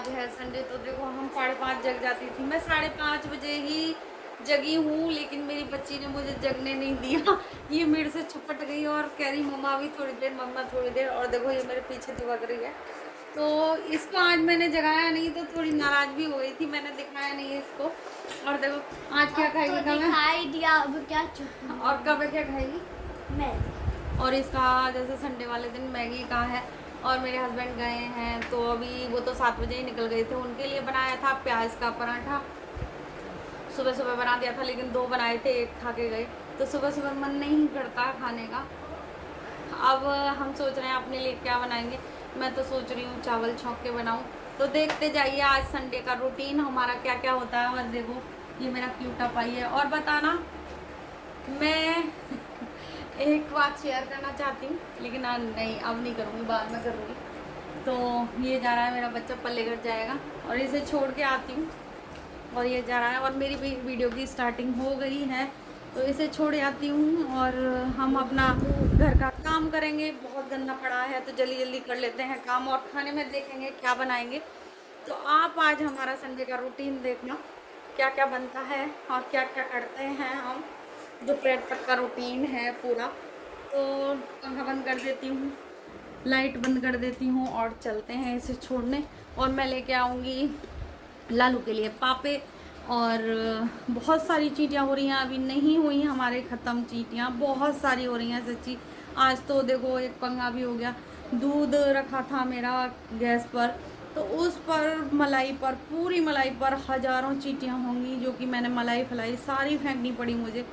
आज है संडे, तो देखो हम 5:30 जग जाती थी। मैं 5:30 बजे ही जगी हूँ, लेकिन मेरी बच्ची ने मुझे जगने नहीं दिया। ये मेरे से छपट गई और कह रही मम्मा भी थोड़ी देर, मम्मा थोड़ी देर। और देखो ये मेरे पीछे दुबक रही है। तो इसको आज मैंने जगाया नहीं, तो थोड़ी नाराज भी हो गई थी, मैंने दिखाया नहीं इसको। और देखो आज क्या खाएगी, तो दिखाई दिया, अब क्या चुप। और कब क्या खाएगी मैगी। और इसका जैसे संडे वाले दिन मैगी का है। और मेरे हस्बैंड गए हैं, तो अभी वो तो 7 बजे ही निकल गए थे। उनके लिए बनाया था प्याज का पराठा, सुबह सुबह बना दिया था, लेकिन 2 बनाए थे, 1 खा के गए। तो सुबह सुबह मन नहीं करता खाने का। अब हम सोच रहे हैं अपने लिए क्या बनाएंगे। मैं तो सोच रही हूँ चावल छौंक के बनाऊँ। तो देखते जाइए आज संडे का रूटीन हमारा क्या क्या होता है। और देखो ये मेरा क्यूटा पाई है। और बताना, मैं एक बात शेयर करना चाहती हूँ, लेकिन नहीं अब नहीं करूँगी, बाद में करूँगी। तो ये जा रहा है मेरा बच्चा, पल्लेगढ़ जाएगा और इसे छोड़ के आती हूँ। और ये जा रहा है और मेरी वीडियो की स्टार्टिंग हो गई है, तो इसे छोड़ आती हूँ। और हम अपना घर का काम करेंगे। बहुत गंदा पड़ा है, तो जल्दी जल्दी कर लेते हैं काम और खाने में देखेंगे क्या बनाएंगे। तो आप आज हमारा संडे का रूटीन देखना, क्या क्या बनता है और क्या क्या करते हैं हम। दोपहर तक का रूटीन है पूरा। तो पंखा बंद कर देती हूँ, लाइट बंद कर देती हूँ और चलते हैं इसे छोड़ने। और मैं लेके आऊँगी लालू के लिए पापे। और बहुत सारी चीटियाँ हो रही हैं, अभी नहीं हुई हमारे ख़त्म चीटियाँ, बहुत सारी हो रही हैं सच्ची। आज तो देखो एक पंगा भी हो गया। दूध रखा था मेरा गैस पर, तो उस पर मलाई पर, पूरी मलाई पर हज़ारों चीटियाँ होंगी, जो कि मैंने मलाई फलाई सारी फेंकनी पड़ी मुझे।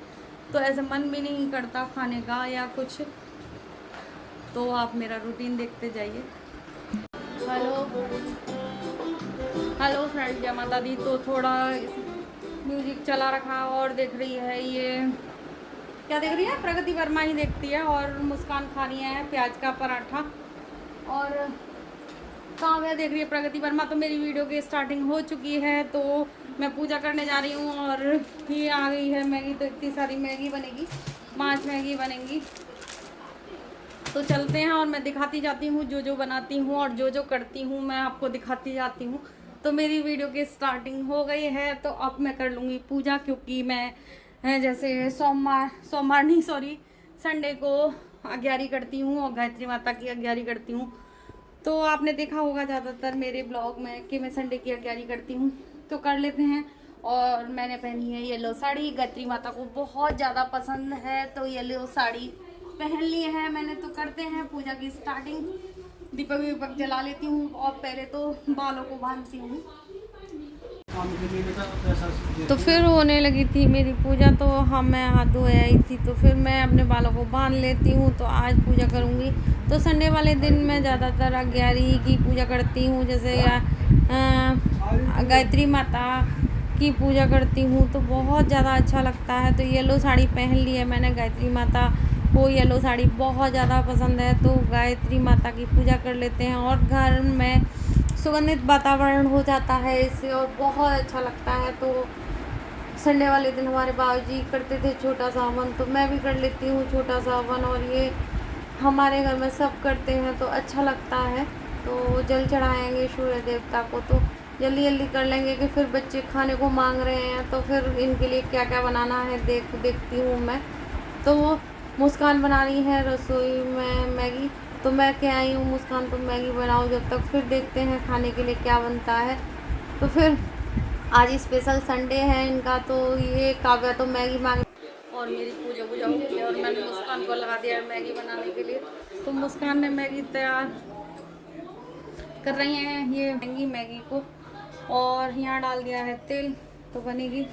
तो ऐसे मन भी नहीं करता खाने का या कुछ। तो आप मेरा रूटीन देखते जाइए। हेलो फ्रेंड, जय माता दी। तो थोड़ा म्यूजिक चला रखा और देख रही है, ये क्या देख रही है, प्रगति वर्मा ही देखती है। और मुस्कान खा रही है प्याज का पराठा। और काव्या देख रही है प्रगति वर्मा। तो मेरी वीडियो की स्टार्टिंग हो चुकी है, तो मैं पूजा करने जा रही हूँ। और ये आ गई है मैगी, तो इतनी सारी मैगी बनेगी, 5 मैगी बनेंगी। तो चलते हैं और मैं दिखाती जाती हूँ जो जो बनाती हूँ और जो जो करती हूँ मैं आपको दिखाती जाती हूँ। तो मेरी वीडियो की स्टार्टिंग हो गई है, तो अब मैं कर लूँगी पूजा, क्योंकि मैं जैसे सोमवार नहीं सॉरी संडे को अग्यारी करती हूँ और गायत्री माता की अग्यारी करती हूँ। तो आपने देखा होगा ज़्यादातर मेरे ब्लॉग में कि मैं संडे की अग्यारी करती हूँ, तो कर लेते हैं। और मैंने पहनी है येलो साड़ी, गायत्री माता को बहुत ज़्यादा पसंद है, तो येलो साड़ी पहन ली है मैंने। तो करते हैं पूजा की स्टार्टिंग। दीपक वीपक जला लेती हूँ और पहले तो बालों को बांधती हूँ। तो फिर होने लगी थी मेरी पूजा, तो मैं हाथ धोए आई थी, तो फिर मैं अपने बालों को बांध लेती हूँ। तो आज पूजा करूँगी। तो संडे वाले दिन मैं ज़्यादातर अग्यारी की पूजा करती हूँ, जैसे गायत्री माता की पूजा करती हूँ, तो बहुत ज़्यादा अच्छा लगता है। तो येलो साड़ी पहन ली है मैंने, गायत्री माता को येलो साड़ी बहुत ज़्यादा पसंद है, तो गायत्री माता की पूजा कर लेते हैं। और घर में सुगंधित वातावरण हो जाता है इससे और बहुत अच्छा लगता है। तो संडे वाले दिन हमारे बाबूजी करते थे छोटा सा हवन, तो मैं भी कर लेती हूँ छोटा सा हवन। और ये हमारे घर में सब करते हैं, तो अच्छा लगता है। तो जल चढ़ाएंगे सूर्य देवता को, तो जल्दी जल्दी कर लेंगे कि फिर बच्चे खाने को मांग रहे हैं, तो फिर इनके लिए क्या क्या बनाना है देखती हूँ मैं। तो वो मुस्कान बना रही है रसोई में मैगी, तो मैं क्या आई हूँ मुस्कान तो मैगी बनाओ जब तक, फिर देखते हैं खाने के लिए क्या बनता है। तो फिर आज स्पेशल संडे है इनका, तो ये काव्या तो मैगी मांग। और मेरी पूजा हो गई और मैंने मुस्कान को लगा दिया मैगी बनाने के लिए। तो मुस्कान ने मैगी तैयार कर रही हैं, ये मैगी को, और यहाँ डाल दिया है तेल, तो बनेगी।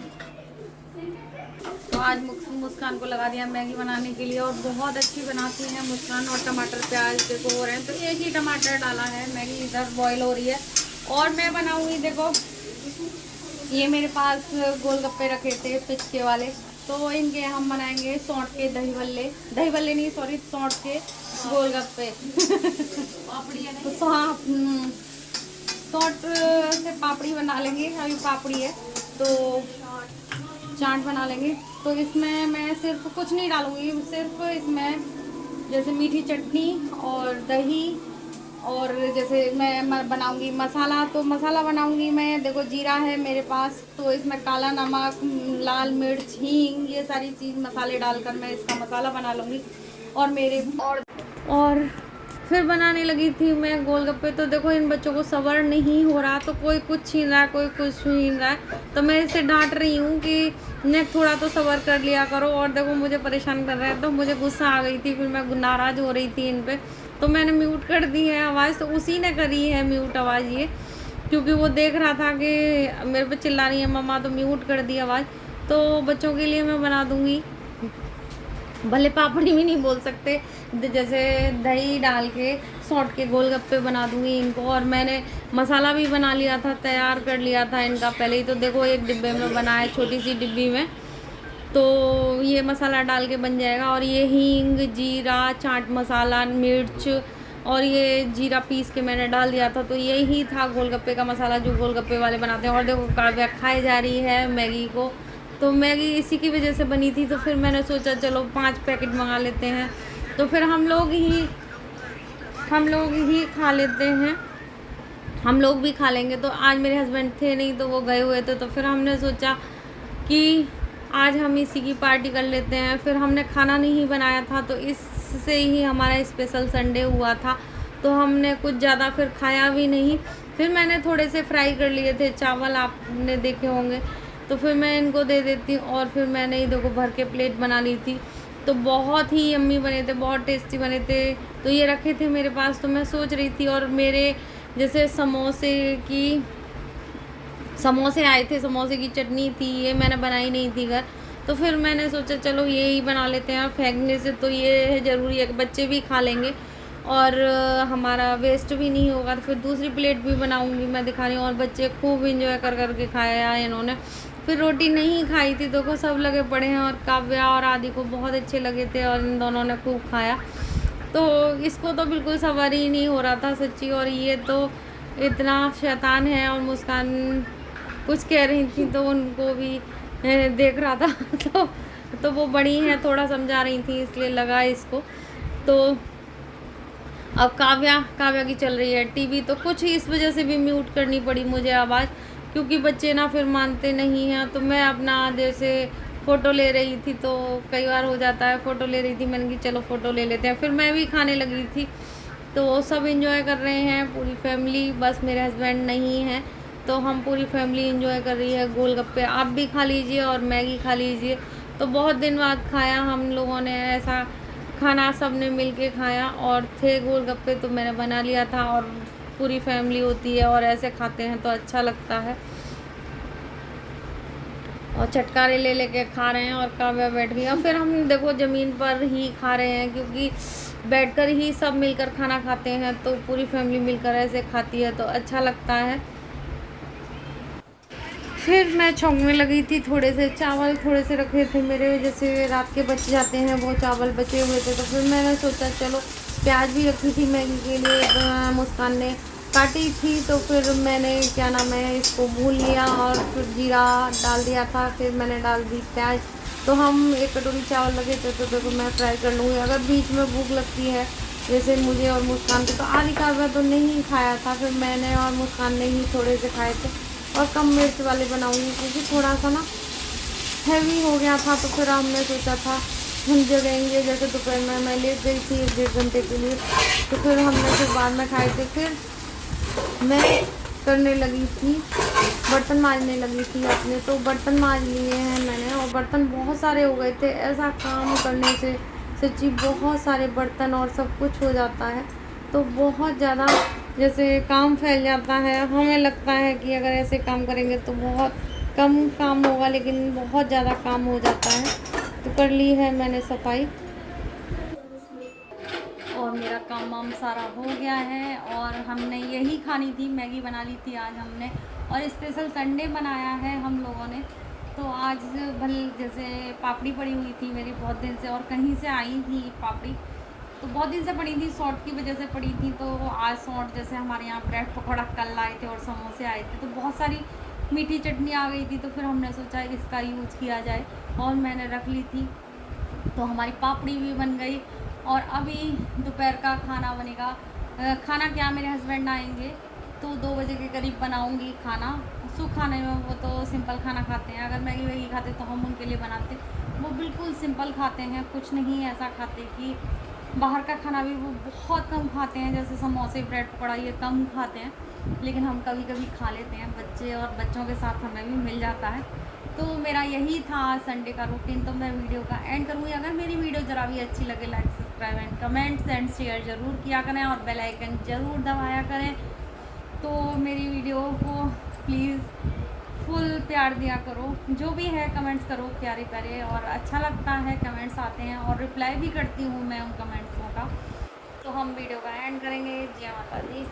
तो आज मुस्कान को लगा दिया मैगी बनाने के लिए, और बहुत अच्छी बनाती है मुस्कान। और टमाटर प्याज देखो हो रहे हैं, तो एक ही टमाटर डाला है। मैगी इधर बॉईल हो रही है और मैं बनाऊंगी। देखो ये मेरे पास गोलगप्पे रखे थे पिचके वाले, तो इनके हम बनाएंगे सौंठ के दही भल्ले नहीं सॉरी सौंठ के गोलगप्पे। तो सौंठ से पापड़ी बना लेंगे, अभी पापड़ी है तो चाट बना लेंगे। तो इसमें मैं सिर्फ कुछ नहीं डालूंगी, सिर्फ इसमें जैसे मीठी चटनी और दही और जैसे मैं बनाऊंगी मसाला, तो मसाला बनाऊंगी मैं, देखो जीरा है मेरे पास, तो इसमें काला नमक, लाल मिर्च, हींग, ये सारी चीज़ मसाले डालकर मैं इसका मसाला बना लूँगी। और फिर बनाने लगी थी मैं गोलगप्पे। तो देखो इन बच्चों को सब्र नहीं हो रहा, तो कोई कुछ छीन रहा है, कोई कुछ छीन रहा है, तो मैं इसे डांट रही हूँ कि ने थोड़ा तो सब्र कर लिया करो। और देखो मुझे परेशान कर रहे हैं, तो मुझे गुस्सा आ गई थी, फिर मैं नाराज़ हो रही थी इन पे, तो मैंने म्यूट कर दी है आवाज़। तो उसी ने करी है म्यूट आवाज़ ये, क्योंकि वो देख रहा था कि मेरे पे चिल्ला रही है मम्मा, तो म्यूट कर दी आवाज़। तो बच्चों के लिए मैं बना दूँगी, भले पापड़ी भी नहीं बोल सकते, जैसे दही डाल के सॉट के गोलगप्पे बना दूंगी इनको। और मैंने मसाला भी बना लिया था, तैयार कर लिया था इनका पहले ही। तो देखो एक डिब्बे में बना है, छोटी सी डिब्बी में, तो ये मसाला डाल के बन जाएगा। और ये हींग, जीरा, चाट मसाला, मिर्च, और ये जीरा पीस के मैंने डाल दिया था। तो यही था गोलगप्पे का मसाला जो गोलगप्पे वाले बनाते हैं। और देखो काव्या खाई जा रही है मैगी को, तो मैगी इसी की वजह से बनी थी। तो फिर मैंने सोचा चलो 5 पैकेट मंगा लेते हैं, तो फिर हम लोग ही खा लेते हैं, हम लोग भी खा लेंगे। तो आज मेरे हस्बैंड थे नहीं, तो वो गए हुए थे, तो फिर हमने सोचा कि आज हम इसी की पार्टी कर लेते हैं। फिर हमने खाना नहीं बनाया था, तो इससे ही हमारा स्पेशल संडे हुआ था। तो हमने कुछ ज़्यादा फिर खाया भी नहीं। फिर मैंने थोड़े से फ्राई कर लिए थे चावल, आपने देखे होंगे, तो फिर मैं इनको दे देती हूँ। और फिर मैंने ही देखो भर के प्लेट बना ली थी, तो बहुत ही यम्मी बने थे, बहुत टेस्टी बने थे। तो ये रखे थे मेरे पास, तो मैं सोच रही थी, और मेरे जैसे समोसे आए थे, समोसे की चटनी थी, ये मैंने बनाई नहीं थी घर, तो फिर मैंने सोचा चलो ये ही बना लेते हैं। फेंकने से तो ये है ज़रूरी है कि बच्चे भी खा लेंगे और हमारा वेस्ट भी नहीं होगा। तो फिर दूसरी प्लेट भी बनाऊंगी मैं, दिखा रही हूँ। और बच्चे खूब इंजॉय कर करके खाया इन्होंने। फिर रोटी नहीं खाई थी, देखो सब लगे पड़े हैं, और काव्या और आदि को बहुत अच्छे लगे थे, और इन दोनों ने खूब खाया। तो इसको तो बिल्कुल सब्र ही नहीं हो रहा था सच्ची। और ये तो इतना शैतान है, और मुस्कान कुछ कह रही थी तो उनको भी देख रहा था तो वो बड़ी हैं, थोड़ा समझा रही थी, इसलिए लगा इसको। तो अब काव्या की चल रही है टीवी, तो कुछ इस वजह से भी म्यूट करनी पड़ी मुझे आवाज़, क्योंकि बच्चे ना फिर मानते नहीं हैं। तो मैं अपना जैसे फ़ोटो ले रही थी, तो कई बार हो जाता है, फ़ोटो ले रही थी, मैंने कि चलो फ़ोटो ले लेते हैं। फिर मैं भी खाने लगी थी, तो सब एंजॉय कर रहे हैं पूरी फैमिली, बस मेरे हस्बैंड नहीं हैं, तो हम पूरी फैमिली एंजॉय कर रही है गोलगप्पे। आप भी खा लीजिए और मैगी खा लीजिए। तो बहुत दिन बाद खाया हम लोगों ने ऐसा खाना, सब ने मिल के खाया, और थे गोलगप्पे तो मैंने बना लिया था। और पूरी फैमिली होती है और ऐसे खाते हैं तो अच्छा लगता है। और चटकारे ले लेके खा रहे हैं, और काव्या बैठ गई। और फिर हम देखो ज़मीन पर ही खा रहे हैं, क्योंकि बैठकर ही सब मिलकर खाना खाते हैं, तो पूरी फैमिली मिलकर ऐसे खाती है तो अच्छा लगता है। फिर मैं छौंकने लगी थी, थोड़े से चावल थोड़े से रखे थे मेरे, जैसे रात के बच जाते हैं वो चावल बचे हुए थे। तो फिर मैंने सोचा चलो, प्याज भी रखी थी मैगी के लिए, मुस्कान ने काटी थी, तो फिर मैंने क्या नाम है इसको भून लिया, और फिर जीरा डाल दिया था, फिर मैंने डाल दी प्याज। तो हम 1 कटोरी चावल लगे थे, तो देखो मैं फ्राई कर लूँगी। अगर बीच में भूख लगती है जैसे मुझे और मुस्कान को, तो आधी काव्या तो नहीं खाया था, फिर मैंने और मुस्कान ने ही थोड़े से खाए थे। और कम मिर्च वाले बनाऊंगी, क्योंकि थोड़ा सा ना हैवी हो गया था। तो फिर हमने सोचा था हम जगेंगे, जैसे दोपहर में मैं लेट गई थी 1-1.5 घंटे के लिए, तो फिर हमने फिर बाद में खाए थे। फिर मैं करने लगी थी, बर्तन मांजने लगी थी अपने, तो बर्तन मांज लिए हैं मैंने, और बर्तन बहुत सारे हो गए थे। ऐसा काम करने से सच्ची बहुत सारे बर्तन और सब कुछ हो जाता है, तो बहुत ज़्यादा जैसे काम फैल जाता है। हमें लगता है कि अगर ऐसे काम करेंगे तो बहुत कम काम होगा, लेकिन बहुत ज़्यादा काम हो जाता है। तो कर ली है मैंने सफाई, और मेरा काम वाम सारा हो गया है। और हमने यही खानी थी, मैगी बना ली थी आज हमने, और स्पेशल संडे बनाया है हम लोगों ने। तो आज भले जैसे पापड़ी पड़ी हुई थी मेरी बहुत दिन से, और कहीं से आई थी पापड़ी, तो बहुत दिन से पड़ी थी, शॉर्ट की वजह से पड़ी थी। तो आज शॉर्ट जैसे हमारे यहाँ ब्रेड पकौड़ा कल आए थे और समोसे आए थे, तो बहुत सारी मीठी चटनी आ गई थी, तो फिर हमने सोचा इसका यूज़ किया जाए, और मैंने रख ली थी। तो हमारी पापड़ी भी बन गई, और अभी दोपहर का खाना बनेगा। खाना क्या, मेरे हस्बैंड आएंगे तो 2 बजे के करीब बनाऊंगी खाना। खाने में वो तो सिंपल खाना खाते हैं, अगर मैगी वैगी खाते तो हम उनके लिए बनाते। वो बिल्कुल सिंपल खाते हैं, कुछ नहीं ऐसा खाते कि बाहर का खाना भी वो बहुत कम खाते हैं, जैसे समोसे ब्रेड पकौड़ा ये कम खाते हैं, लेकिन हम कभी कभी खा लेते हैं, बच्चे और बच्चों के साथ हमें भी मिल जाता है। तो मेरा यही था संडे का रूटीन। तो मैं वीडियो का एंड करूँगी। अगर मेरी वीडियो ज़रा भी अच्छी लगे like subscribe and comments and share ज़रूर किया करें और बेल आइकन ज़रूर दबाया करें। तो मेरी वीडियो को प्लीज़ फुल प्यार दिया करो, जो भी है कमेंट्स करो प्यारे प्यारे, और अच्छा लगता है कमेंट्स आते हैं और रिप्लाई भी करती हूँ मैं उन कमेंट्सों का। तो हम वीडियो का एंड करेंगे। जय माता दी।